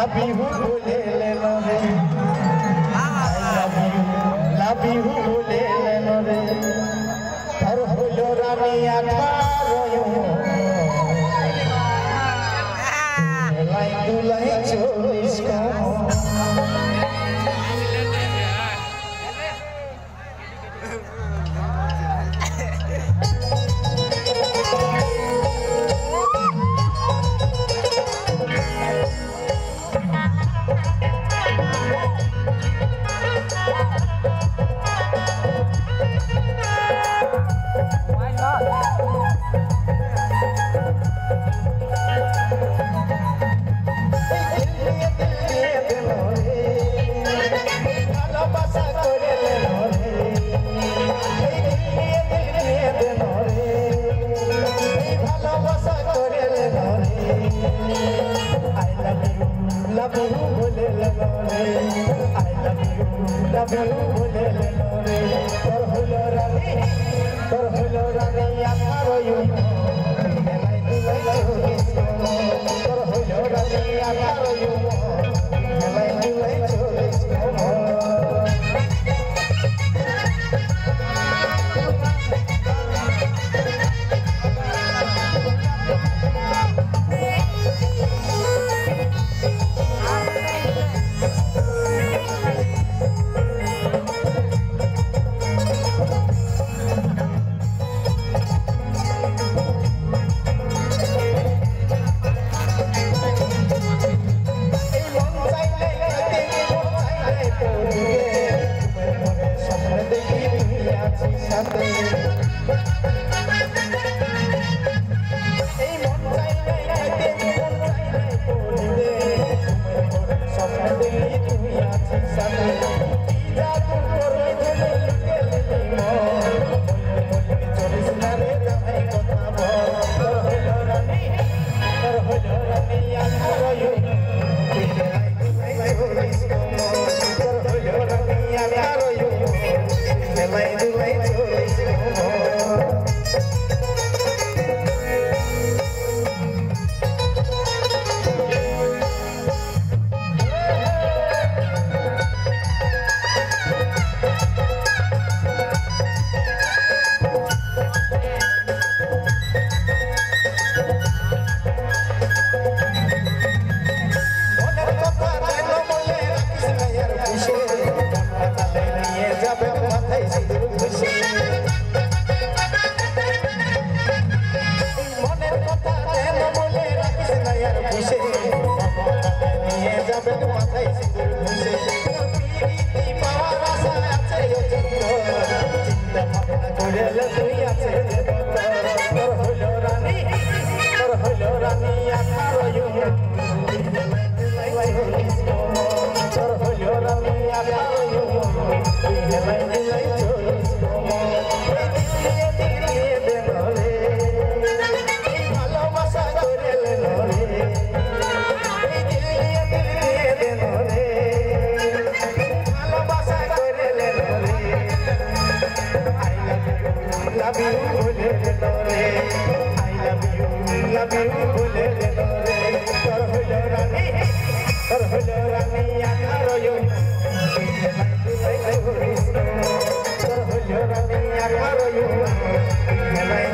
love you bole leno re love you bole leno re thar holo rani 18 lie Dulai 40 com love you bole leno re I love you bole leno re tor holo rani 18 you melai dulai choris tor holo rani 18 you melai dulai choris Hello,